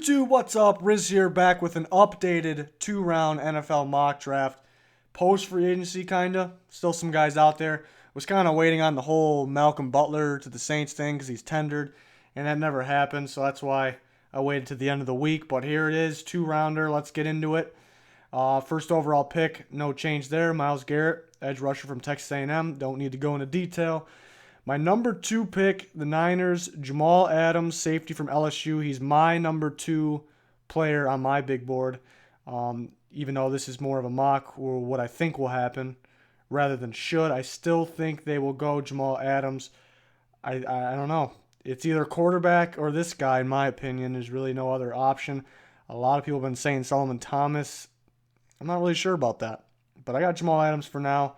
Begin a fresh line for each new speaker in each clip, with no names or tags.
YouTube, what's up? Riz here, back with an updated 2-round NFL mock draft. Post-free agency, kinda. Still some guys out there. Was kind of waiting on the whole Malcolm Butler to the Saints thing because he's tendered, and that never happened, so that's why I waited to the end of the week. But here it is, 2-rounder. Let's get into it. First overall pick, no change there. Myles Garrett, edge rusher from Texas A&M. Don't need to go into detail. My number 2 pick, the Niners, Jamal Adams, safety from LSU. He's my number 2 player on my big board. Even though this is more of a mock or what I think will happen rather than should, I still think they will go Jamal Adams. I don't know. It's either quarterback or this guy, in my opinion. There's really no other option. A lot of people have been saying Solomon Thomas. I'm not really sure about that. But I got Jamal Adams for now.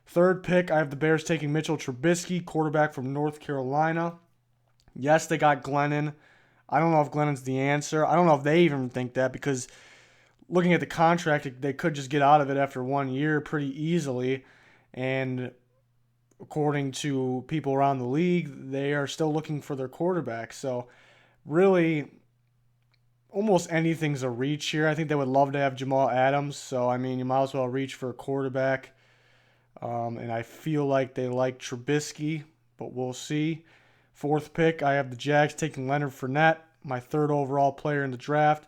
Third pick, I have the Bears taking Mitchell Trubisky, quarterback from North Carolina. Yes, they got Glennon. I don't know if Glennon's the answer. I don't know if they even think that because looking at the contract, they could just get out of it after 1 year pretty easily. And according to people around the league, they are still looking for their quarterback. So really, almost anything's a reach here. I think they would love to have Jamal Adams. So, I mean, you might as well reach for a quarterback. And I feel like they like Trubisky, but we'll see. Fourth pick, I have the Jags taking Leonard Fournette, my 3rd overall player in the draft.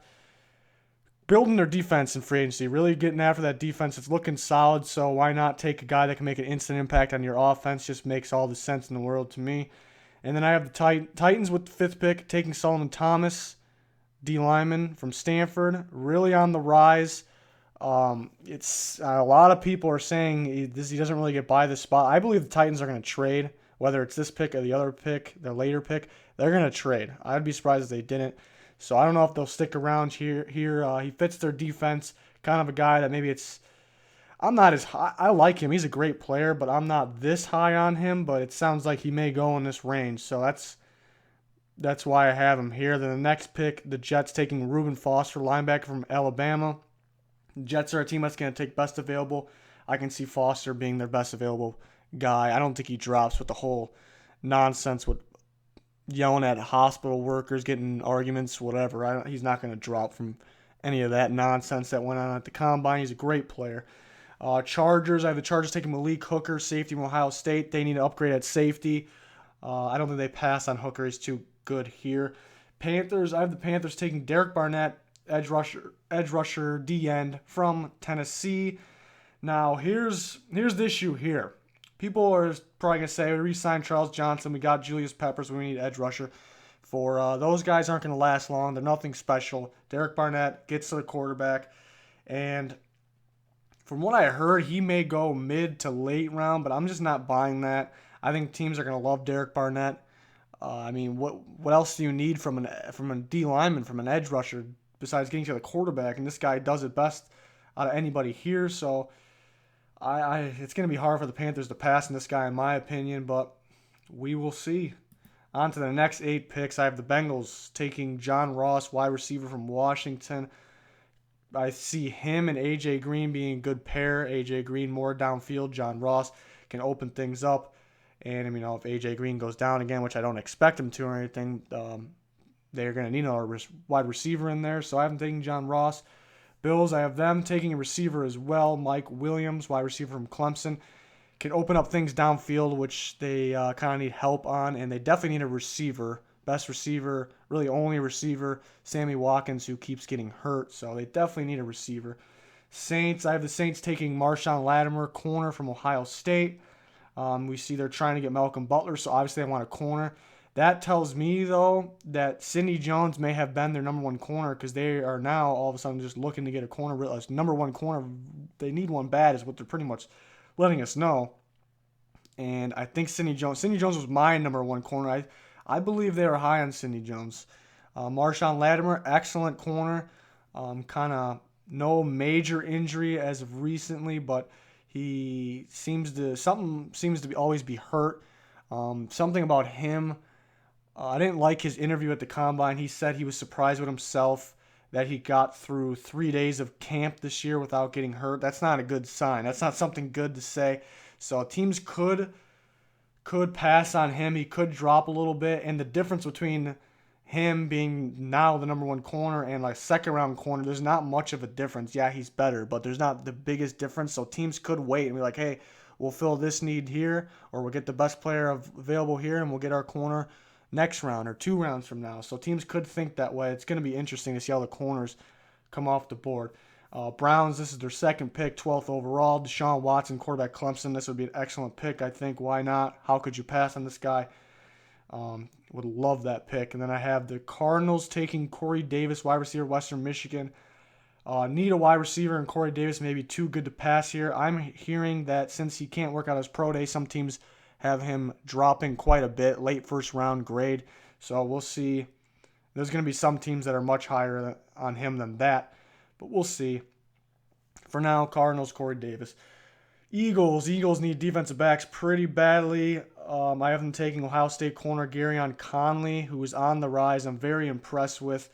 Building their defense in free agency, really getting after that defense. It's looking solid, so why not take a guy that can make an instant impact on your offense? Just makes all the sense in the world to me. And then I have the Titans with the 5th pick, taking Solomon Thomas, D lineman from Stanford, really on the rise. It's a lot of people are saying he doesn't really get by this spot. I believe the Titans are going to trade, whether it's this pick or the other pick, the later pick. They're going to trade. I'd be surprised if they didn't. So I don't know if they'll stick around here. He fits their defense. Kind of a guy that maybe I'm not as high. I like him. He's a great player, but I'm not this high on him. But it sounds like he may go in this range. So that's why I have him here. Then the next pick, the Jets taking Reuben Foster, linebacker from Alabama. Jets are a team that's going to take best available. I can see Foster being their best available guy. I don't think he drops with the whole nonsense with yelling at hospital workers, getting arguments, whatever. He's not going to drop from any of that nonsense that went on at the Combine. He's a great player. Chargers, I have the Chargers taking Malik Hooker, safety from Ohio State. They need to upgrade at safety. I don't think they pass on Hooker. He's too good here. Panthers, I have the Panthers taking Derek Barnett, edge rusher, D-end from Tennessee. Now, here's the issue here. People are probably going to say, we re-signed Charles Johnson, we got Julius Peppers, we need edge rusher. Those guys aren't going to last long. They're nothing special. Derek Barnett gets to the quarterback, and from what I heard, he may go mid to late round, but I'm just not buying that. I think teams are going to love Derek Barnett. I mean, what else do you need from a D lineman, from an edge rusher, besides getting to the quarterback? And this guy does it best out of anybody here. So it's going to be hard for the Panthers to pass on this guy, in my opinion, but we will see. On to the next 8 picks. I have the Bengals taking John Ross, wide receiver from Washington. I see him and A.J. Green being a good pair. A.J. Green more downfield. John Ross can open things up. And, if A.J. Green goes down again, which I don't expect him to or anything, they're going to need another wide receiver in there. So I have them taking John Ross. Bills, I have them taking a receiver as well. Mike Williams, wide receiver from Clemson. Can open up things downfield, which they kind of need help on. And they definitely need a receiver. Best receiver, really only receiver, Sammy Watkins, who keeps getting hurt. So they definitely need a receiver. Saints, I have the Saints taking Marshawn Lattimore, corner from Ohio State. We see they're trying to get Malcolm Butler, so obviously they want a corner. That tells me, though, that Sidney Jones may have been their number 1 corner because they are now all of a sudden just looking to get a corner. Realize number 1 corner, they need one bad is what they're pretty much letting us know. And I think Sidney Jones was my number 1 corner. I believe they are high on Sidney Jones. Marshawn Lattimore, excellent corner. Kind of no major injury as of recently, but he seems to always be hurt. Something about him, I didn't like his interview at the Combine. He said he was surprised with himself that he got through 3 days of camp this year without getting hurt. That's not a good sign. That's not something good to say. So teams could pass on him. He could drop a little bit. And the difference between him being now the number one corner and like second round corner, there's not much of a difference. Yeah, he's better, but there's not the biggest difference. So teams could wait and be like, hey, we'll fill this need here, or we'll get the best player available here, and we'll get our corner next round or 2 rounds from now. So teams could think that way. It's going to be interesting to see how the corners come off the board. Browns, this is their second pick, 12th overall. Deshaun Watson, quarterback Clemson. This would be an excellent pick, I think. Why not? How could you pass on this guy? Would love that pick. And then I have the Cardinals taking Corey Davis, wide receiver, Western Michigan. Need a wide receiver, and Corey Davis may be too good to pass here. I'm hearing that since he can't work out his pro day, some teams have him dropping quite a bit, late first round grade. So we'll see. There's going to be some teams that are much higher on him than that, but we'll see. For now, Cardinals, Corey Davis. Eagles need defensive backs pretty badly. I have them taking Ohio State corner Garyon Conley, who is on the rise. I'm very impressed with.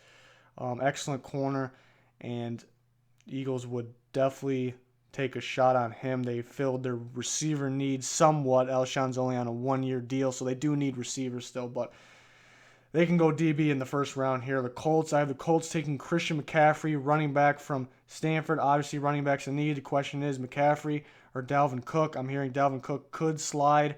Excellent corner, and Eagles would definitely take a shot on him. They filled their receiver needs somewhat. Alshon's only on a 1-year deal, so they do need receivers still, but they can go DB in the first round here. The Colts, I have the Colts taking Christian McCaffrey, running back from Stanford. Obviously, running backs in need. The question is McCaffrey or Dalvin Cook. I'm hearing Dalvin Cook could slide.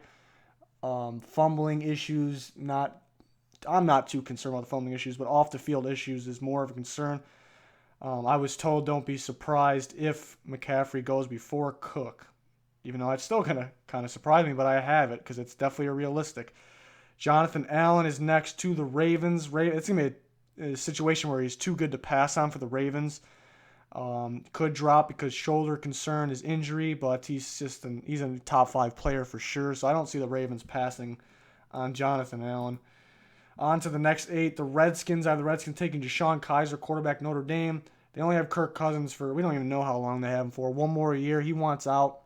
Fumbling issues, I'm not too concerned about the fumbling issues, but off the field issues is more of a concern. I was told don't be surprised if McCaffrey goes before Cook, even though it's still kind of surprised me, but I have it because it's definitely a realistic. Jonathan Allen is next to the Ravens. It's going to be a situation where he's too good to pass on for the Ravens. Could drop because shoulder concern is injury, but he's a top 5 player for sure. So I don't see the Ravens passing on Jonathan Allen. On to the next 8, the Redskins. I have the Redskins taking Deshone Kizer, quarterback Notre Dame. They only have Kirk Cousins we don't even know how long they have him for. 1 more year. He wants out.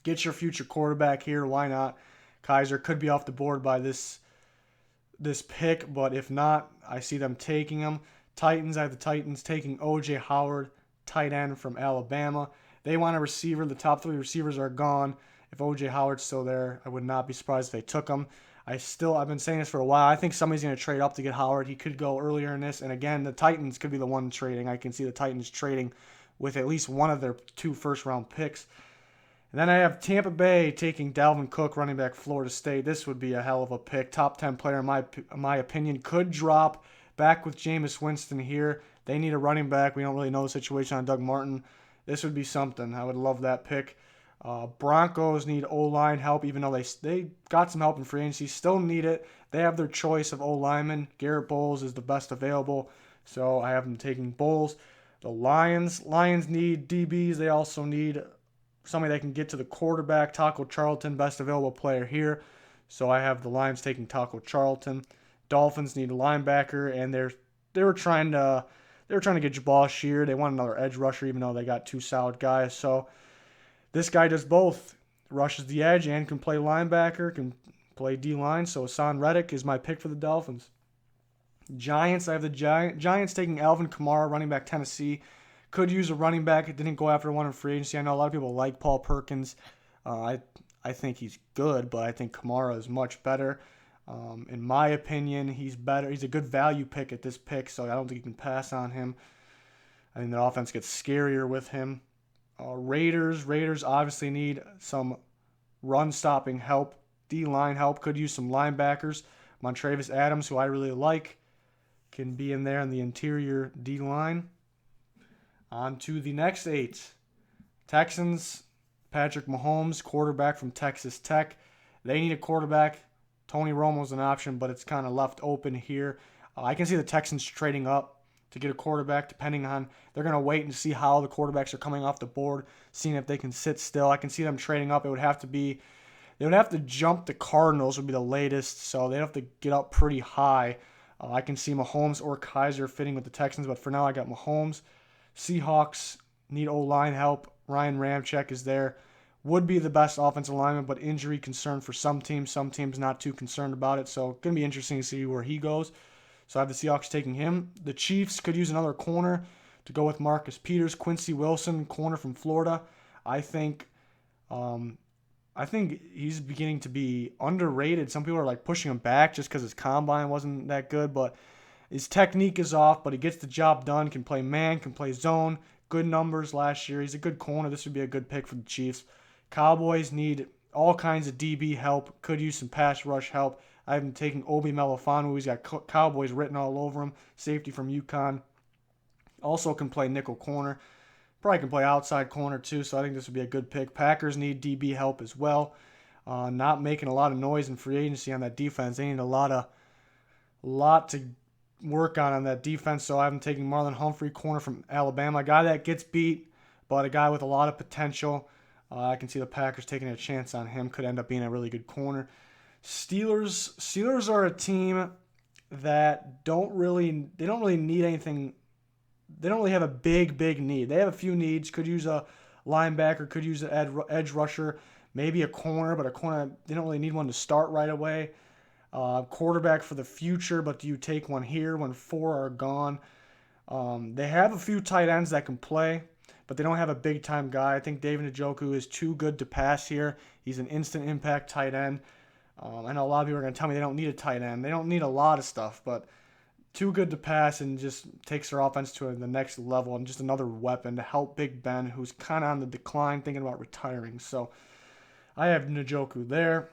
Get your future quarterback here. Why not? Kizer could be off the board by this pick, but if not, I see them taking him. Titans, I have the Titans taking O.J. Howard, tight end from Alabama. They want a receiver. The top 3 receivers are gone. If O.J. Howard's still there, I would not be surprised if they took him. I've been saying this for a while. I think somebody's going to trade up to get Howard. He could go earlier in this. And again, the Titans could be the one trading. I can see the Titans trading with at least one of their 2 first-round picks. And then I have Tampa Bay taking Dalvin Cook, running back Florida State. This would be a hell of a pick. Top 10 player, in my opinion. Could drop back with Jameis Winston here. They need a running back. We don't really know the situation on Doug Martin. This would be something. I would love that pick. Broncos need O-line help, even though they got some help in free agency. Still need it. They have their choice of O-linemen. Garrett Bowles is the best available, so I have them taking Bowles. The Lions need DBs. They also need somebody that can get to the quarterback. Taco Charlton, best available player here. So I have the Lions taking Taco Charlton. Dolphins need a linebacker, and they were trying to get Jabal Shear. They want another edge rusher, even though they got 2 solid guys. So this guy does both. Rushes the edge and can play linebacker, can play D-line. So Hassan Reddick is my pick for the Dolphins. Giants, I have the Giants taking Alvin Kamara, running back Tennessee. Could use a running back. It didn't go after one in free agency. I know a lot of people like Paul Perkins. I think he's good, but I think Kamara is much better. In my opinion, he's better. He's a good value pick at this pick, so I don't think you can pass on him. I think the offense gets scarier with him. Raiders obviously need some run-stopping help. D-line help. Could use some linebackers. Montravius Adams, who I really like, can be in there in the interior D-line. On to the next 8. Texans, Patrick Mahomes, quarterback from Texas Tech. They need a quarterback. Tony Romo's an option, but it's kind of left open here. I can see the Texans trading up to get a quarterback, depending on, they're going to wait and see how the quarterbacks are coming off the board, seeing if they can sit still. I can see them trading up. They would have to jump the Cardinals would be the latest, so they'd have to get up pretty high. I can see Mahomes or Kizer fitting with the Texans, but for now I got Mahomes. Seahawks need O-line help. Ryan Ramczyk is there. Would be the best offensive lineman, but injury concern for some teams. Some teams not too concerned about it, so going to be interesting to see where he goes. So I have the Seahawks taking him. The Chiefs could use another corner to go with Marcus Peters. Quincy Wilson, corner from Florida. I think he's beginning to be underrated. Some people are like pushing him back just because his combine wasn't that good, but His technique is off, but he gets the job done. Can play man, can play zone. Good numbers last year. He's a good corner. This would be a good pick for the Chiefs. Cowboys need all kinds of DB help. Could use some pass rush help. I've been taking Obi Melifonwu. He's got Cowboys written all over him. Safety from UConn. Also can play nickel corner. Probably can play outside corner too, so I think this would be a good pick. Packers need DB help as well. Not making a lot of noise in free agency on that defense. They need a lot to work on that defense. So I'm taking Marlon Humphrey, corner from Alabama, a guy that gets beat, but a guy with a lot of potential. I can see the Packers taking a chance on him. Could end up being a really good corner. Steelers are a team that don't really need anything. They don't really have a big need. They have a few needs. Could use a linebacker, could use an edge rusher, maybe a corner, but a corner, they don't really need one to start right away. Quarterback for the future, but do you take one here when 4 are gone? They have a few tight ends that can play, but they don't have a big-time guy. I think David Njoku is too good to pass here. He's an instant impact tight end. I know a lot of people are going to tell me they don't need a tight end. They don't need a lot of stuff, but too good to pass and just takes their offense to the next level and just another weapon to help Big Ben, who's kind of on the decline, thinking about retiring. So I have Njoku there.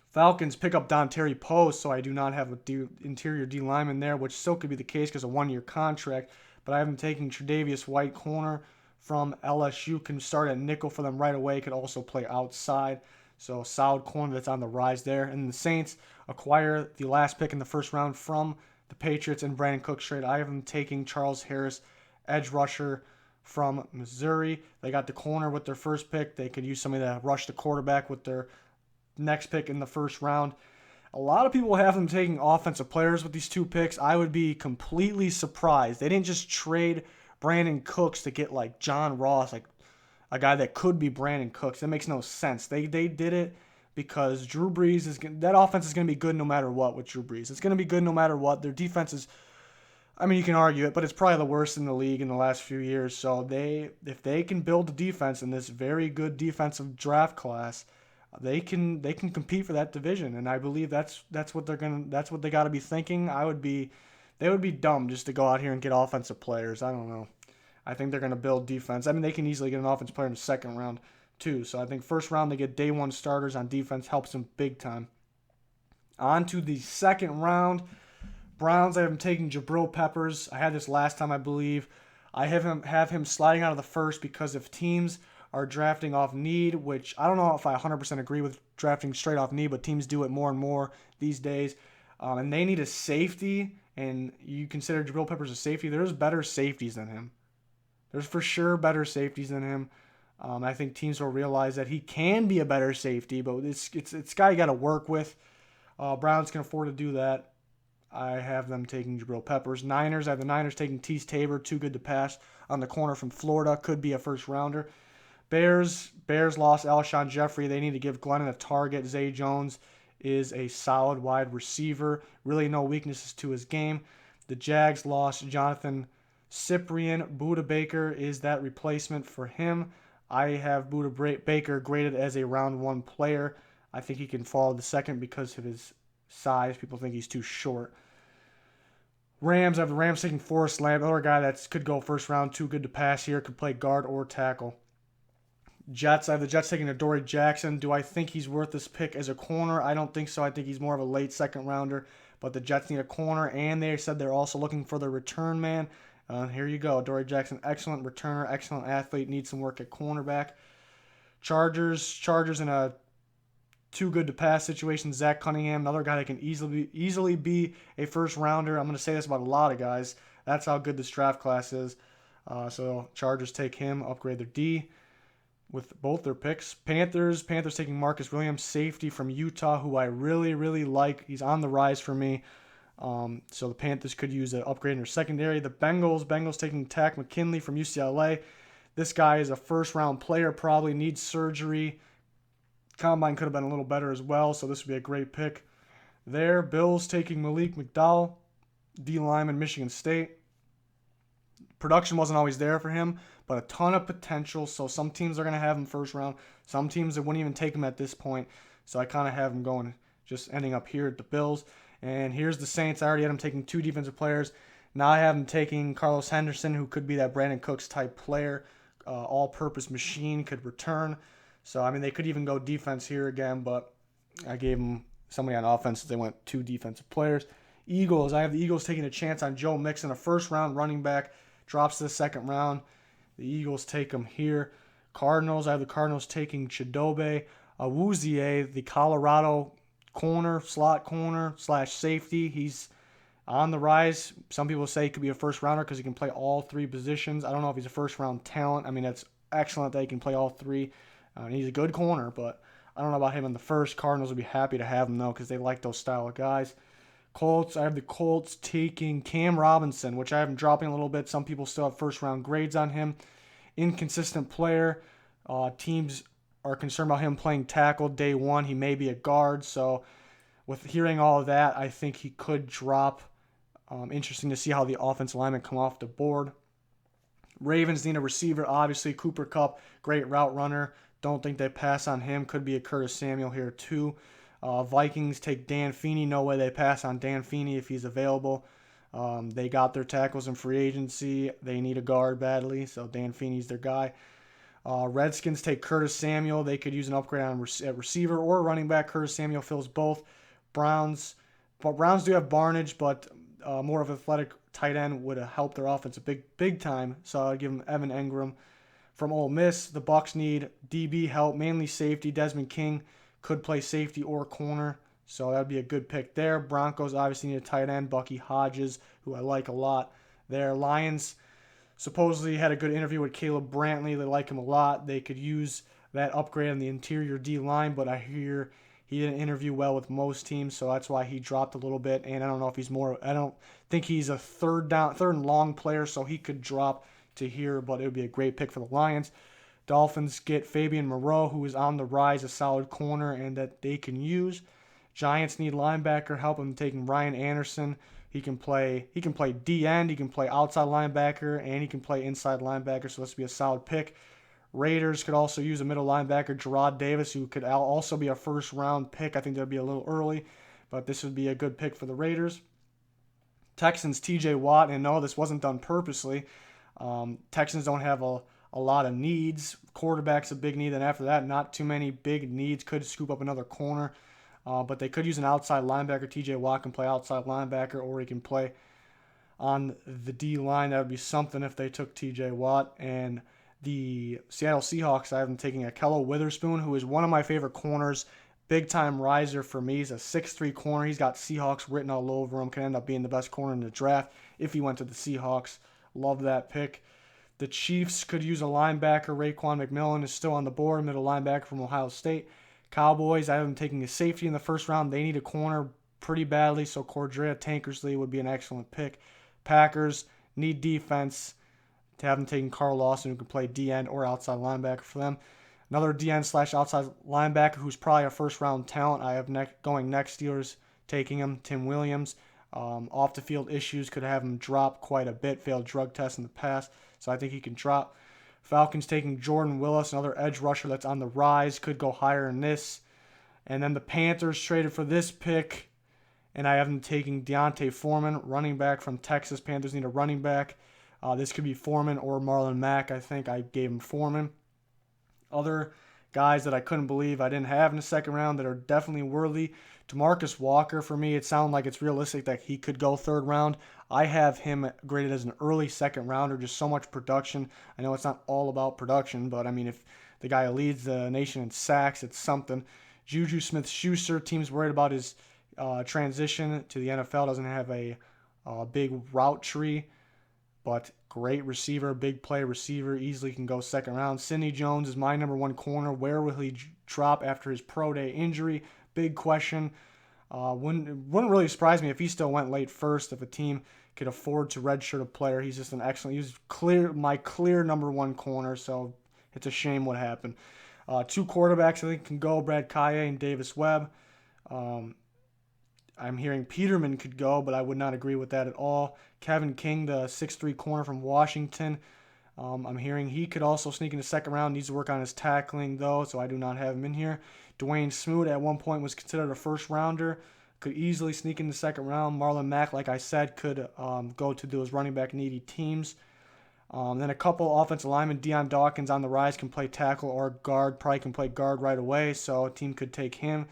Falcons pick up Dontari Poe, so I do not have an interior D lineman there, which still could be the case because of a 1-year contract. But I have him taking Tre'Davious White, corner from LSU, can start at nickel for them right away, could also play outside. So solid corner that's on the rise there. And the Saints acquire the last pick in the first round from the Patriots and Brandon Cooks trade. I have them taking Charles Harris, edge rusher from Missouri. They got the corner with their first pick. They could use somebody to rush the quarterback with their next pick in the first round. A lot of people have them taking offensive players with these 2 picks. I would be completely surprised. They didn't just trade Brandon Cooks to get like John Ross, like a guy that could be Brandon Cooks. That makes no sense. They did it because Drew Brees that offense is going to be good no matter what with Drew Brees. It's going to be good no matter what. Their defense is, I mean, you can argue it, but it's probably the worst in the league in the last few years. So if they can build a defense in this very good defensive draft class, they can compete for that division, and I believe that's what they got to be thinking. They would be dumb just to go out here and get offensive players. I don't know. I think they're going to build defense. I mean, they can easily get an offensive player in the second round too. So I think first round they get day 1 starters on defense, helps them big time. On to the second round. Browns, I have him taking Jabril Peppers. I had this last time, I believe. I have him sliding out of the first because if teams are drafting off need, which I don't know if I 100% agree with drafting straight off need, but teams do it more and more these days. And they need a safety, and you consider Jabril Peppers a safety. There's better safeties than him. There's for sure better safeties than him. I think teams will realize that he can be a better safety, but it's a guy you got to work with. Browns can afford to do that. I have them taking Jabril Peppers. Niners, I have the Niners taking Tease Tabor, too good to pass on the corner from Florida. Could be a first rounder. Bears lost Alshon Jeffrey. They need to give Glennon a target. Zay Jones is a solid wide receiver. Really no weaknesses to his game. The Jags lost Jonathan Cyprien. Budda Baker is that replacement for him. I have Budda Baker graded as a round 1 player. I think he can fall to second because of his size. People think he's too short. Rams, I have the Rams taking Forrest Lamp. Another guy that could go first round, too good to pass here. Could play guard or tackle. Jets, I have the Jets taking Adoree Jackson. Do I think he's worth this pick as a corner? I don't think so. I think he's more of a late second rounder. But the Jets need a corner, and they said they're also looking for the return man. Here you go. Adoree Jackson, excellent returner, excellent athlete, needs some work at cornerback. Chargers in a too good to pass situation. Zach Cunningham, another guy that can easily be a first rounder. I'm going to say this about a lot of guys. That's how good this draft class is. So Chargers take him, upgrade their D with both their picks. Panthers taking Marcus Williams, safety from Utah, who I really, really like. He's on the rise for me. So the Panthers could use an upgrade in their secondary. The Bengals taking Tack McKinley from UCLA. This guy is a first-round player, probably needs surgery. Combine could have been a little better as well, so this would be a great pick there. Bills taking Malik McDowell, D lineman, Michigan State. Production wasn't always there for him, but a ton of potential. So some teams are going to have him first round. Some teams that wouldn't even take him at this point. So I kind of have him going, just ending up here at the Bills. And here's the Saints. I already had them taking 2 defensive players. Now I have them taking Carlos Henderson, who could be that Brandon Cooks type player. All-purpose machine, could return. So, I mean, they could even go defense here again, but I gave them somebody on offense. They went 2 defensive players. Eagles. I have the Eagles taking a chance on Joe Mixon, a first-round running back. Drops to the second round. The Eagles take him here. Cardinals. I have the Cardinals taking Chidobe Awuzie, the Colorado slot corner / safety. He's on the rise. Some people say he could be a first rounder because he can play all 3 positions. I don't know if he's a first round talent. I mean, that's excellent that he can play all 3. He's a good corner, but I don't know about him in the first. Cardinals would be happy to have him, though, because they like those style of guys. Colts, I have the Colts taking Cam Robinson, which I have him dropping a little bit. Some people still have first-round grades on him. Inconsistent player. Teams are concerned about him playing tackle day 1. He may be a guard, so with hearing all of that, I think he could drop. Interesting to see how the offensive linemen come off the board. Ravens need a receiver, obviously. Cooper Kupp, great route runner. Don't think they pass on him. Could be a Curtis Samuel here, too. Vikings take Dan Feeney. No way they pass on Dan Feeney if he's available. They got their tackles in free agency. They need a guard badly, so Dan Feeney's their guy. Redskins take Curtis Samuel. They could use an upgrade on at receiver or running back. Curtis Samuel fills both. Browns do have Barnage, but more of an athletic tight end would help their offense a big time. So I'd give them Evan Engram. From Ole Miss, the Bucs need DB help, mainly safety. Desmond King could play safety or corner, so that would be a good pick there. Broncos obviously need a tight end, Bucky Hodges, who I like a lot there. Lions supposedly had a good interview with Caleb Brantley. They like him a lot. They could use that upgrade on the interior D-line, but I hear he didn't interview well with most teams, so that's why he dropped a little bit. And I don't know if I don't think he's a third and long player, so he could drop to here, but it would be a great pick for the Lions. Dolphins get Fabian Moreau, who is on the rise, a solid corner, and that they can use. Giants need linebacker help. I'm taking Ryan Anderson. He can play D-end, he can play outside linebacker, and he can play inside linebacker, so this would be a solid pick. Raiders could also use a middle linebacker, Gerard Davis, who could also be a first-round pick. I think that would be a little early, but this would be a good pick for the Raiders. Texans, TJ Watt, and no, this wasn't done purposely. Texans don't have a lot of needs. Quarterback's a big need, and after that, not too many big needs. Could scoop up another corner, but they could use an outside linebacker. TJ Watt can play outside linebacker, or he can play on the D-line. That would be something if they took TJ Watt. And the Seattle Seahawks, I have them taking Akello Witherspoon, who is one of my favorite corners. Big-time riser for me. He's a 6'3 corner. He's got Seahawks written all over him. Can end up being the best corner in the draft if he went to the Seahawks. Love that pick. The Chiefs could use a linebacker. Raekwon McMillan is still on the board, middle linebacker from Ohio State. Cowboys, I have them taking a safety in the first round. They need a corner pretty badly, so Cordrea Tankersley would be an excellent pick. Packers need defense. To have them taking Carl Lawson, who can play D-end or outside linebacker for them. Another D-end / outside linebacker who's probably a first-round talent. I have going next. Steelers taking him, Tim Williams. Off-the-field issues could have him drop quite a bit. Failed drug tests in the past, so I think he can drop. Falcons taking Jordan Willis, another edge rusher that's on the rise. Could go higher in this. And then the Panthers traded for this pick, and I have them taking Deontay Foreman, running back from Texas. Panthers need a running back. This could be Foreman or Marlon Mack. I think I gave him Foreman. Other guys that I couldn't believe I didn't have in the second round that are definitely worthy. DeMarcus Walker, for me, it sounds like it's realistic that he could go third round. I have him graded as an early second rounder, just so much production. I know it's not all about production, but I mean, if the guy leads the nation in sacks, it's something. Juju Smith-Schuster, team's worried about his transition to the NFL. Doesn't have a big route tree, but great receiver, big play receiver, easily can go second round. Sidney Jones is my number one corner. Where will he drop after his pro day injury? Big question. Wouldn't really surprise me if he still went late first if a team could afford to redshirt a player. He's just an excellent. He's my clear number one corner, so it's a shame what happened. 2 quarterbacks I think can go, Brad Kaye and Davis Webb. I'm hearing Peterman could go, but I would not agree with that at all. Kevin King, the 6'3 corner from Washington. I'm hearing he could also sneak in the second round. Needs to work on his tackling, though, so I do not have him in here. Dwayne Smoot at one point was considered a first-rounder. could easily sneak in the second round. Marlon Mack, like I said, could go to those running back needy teams. Then a couple offensive linemen, Deion Dawkins on the rise, can play tackle or guard, probably can play guard right away, so a team could take him.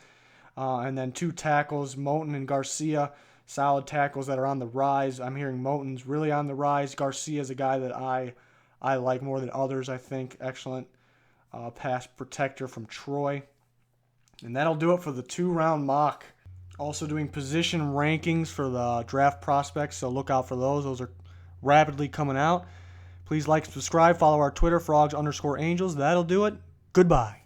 And then 2 tackles, Moton and Garcia, solid tackles that are on the rise. I'm hearing Moton's really on the rise. Garcia's a guy that I like more than others, I think. Excellent pass protector from Troy. And that'll do it for the 2-round mock. Also doing position rankings for the draft prospects, so look out for those. Those are rapidly coming out. Please like, subscribe, follow our Twitter, frogs_angels. That'll do it. Goodbye.